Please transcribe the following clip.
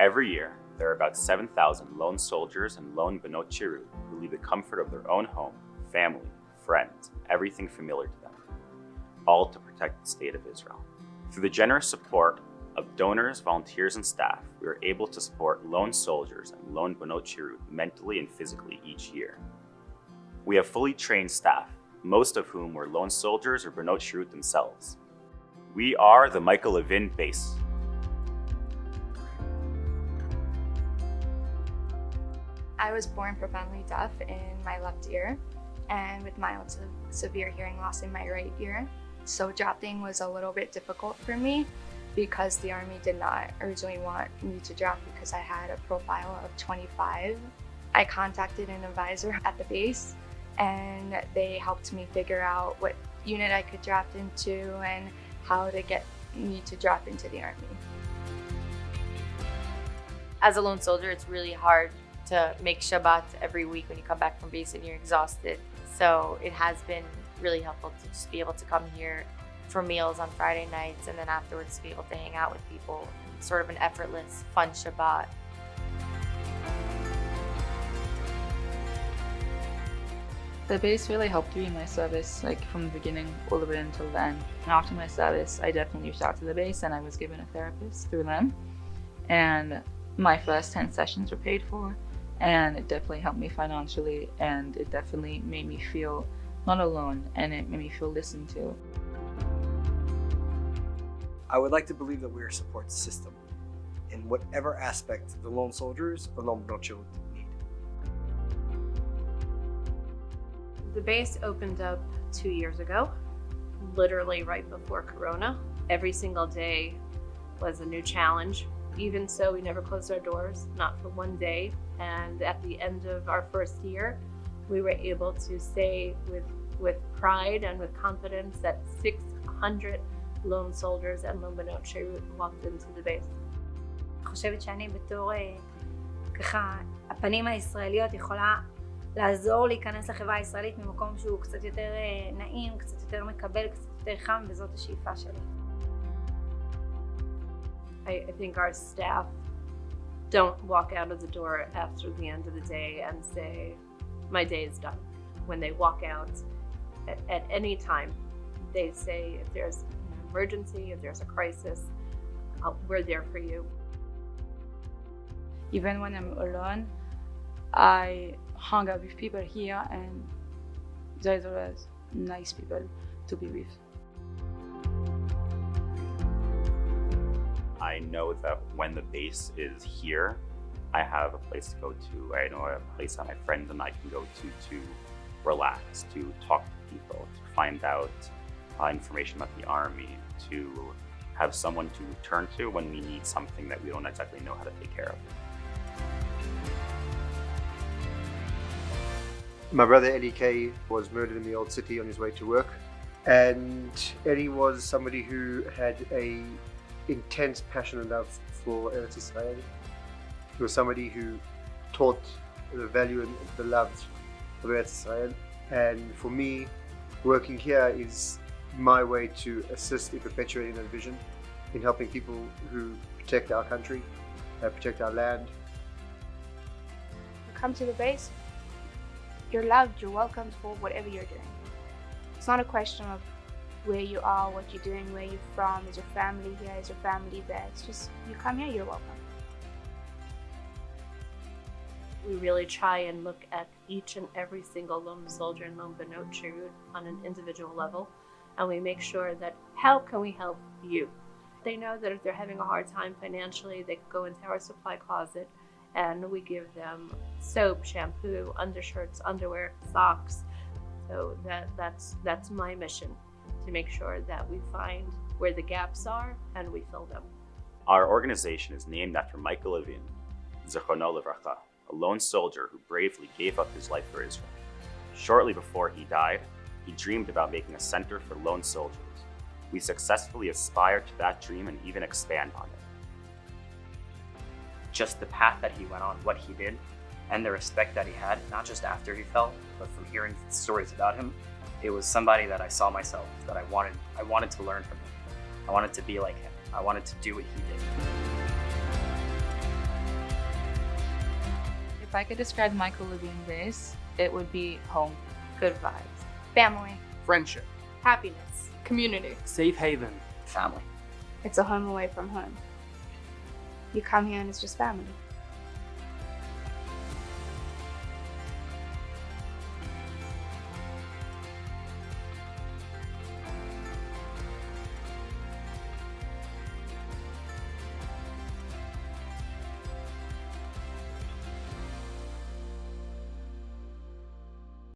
Every year, there are about 7,000 lone soldiers and lone Benot Chirut who leave the comfort of their own home, family, friends, everything familiar to them, all to protect the state of Israel. Through the generous support of donors, volunteers, and staff, we are able to support lone soldiers and lone Benot Chirut mentally and physically each year. We have fully trained staff, most of whom were lone soldiers or Benot Chirut themselves. We are the Michael Levin Base. I was born profoundly deaf in my left ear and with mild to severe hearing loss in my right ear. So drafting was a little bit difficult for me because the Army did not originally want me to draft because I had a profile of 25. I contacted an advisor at the base and they helped me figure out what unit I could draft into and how to get me to draft into the Army. As a lone soldier, it's really hard to make Shabbat every week when you come back from base and you're exhausted. So it has been really helpful to just be able to come here for meals on Friday nights and then afterwards be able to hang out with people. Sort of an effortless, fun Shabbat. The base really helped me in my service, like from the beginning all the way until the end. After my service, I definitely reached out to the base and I was given a therapist through them. And my first 10 sessions were paid for. And it definitely helped me financially, and it definitely made me feel not alone, and it made me feel listened to. I would like to believe that we're a support system in whatever aspect the lone soldiers or lone Benot Chirut need. The base opened up 2 years ago, literally right before Corona. Every single day was a new challenge. Even so, we never closed our doors, not for one day. And at the end of our first year, we were able to say with pride and with confidence that 600 lone soldiers and lone Benot Chirut walked into the base. אני חושבת שאני בתור ככה הפנים הישראליות יכולה לעזור להיכנס לחברה הישראלית ממקום שהוא קצת יותר נעים, קצת יותר מקבל, קצת יותר חם, וזאת השאיפה שלי. I think our staff don't walk out of the door after the end of the day and say, my day is done. When they walk out at any time, they say, if there's an emergency, if there's a crisis, we're there for you. Even when I'm alone, I hang out with people here and there's always nice people to be with. I know that when the base is here, I have a place to go to. I know a place that my friends and I can go to relax, to talk to people, to find out information about the Army, to have someone to turn to when we need something that we don't exactly know how to take care of. My brother Eddie K was murdered in the old city on his way to work, and Eddie was somebody who had a intense passion and love for Eretz Israel. He was somebody who taught the value and the love of Eretz Israel, and for me, working here is my way to assist in perpetuating that vision, in helping people who protect our country, protect our land. You come to the base, you're loved, you're welcomed for whatever you're doing. It's not a question of where you are, what you're doing, where you're from, is your family here, is your family there. It's just, you come here, you're welcome. We really try and look at each and every single lone soldier and lone Benot Chirut on an individual level, and we make sure that how can we help you? They know that if they're having a hard time financially, they can go into our supply closet and we give them soap, shampoo, undershirts, underwear, socks. So that's my mission, to make sure that we find where the gaps are and we fill them. Our organization is named after Michael Levin, Zichrono Livracha, a lone soldier who bravely gave up his life for Israel. Shortly before he died, he dreamed about making a center for lone soldiers. We successfully aspire to that dream and even expand on it. Just the path that he went on, what he did, and the respect that he had, not just after he fell, but from hearing stories about him, it was somebody that I saw myself, that I wanted to learn from him. I wanted to be like him. I wanted to do what he did. If I could describe Michael Levin Base, it would be home. Good vibes. Family. Friendship. Happiness. Community. Safe haven. Family. It's a home away from home. You come here and it's just family.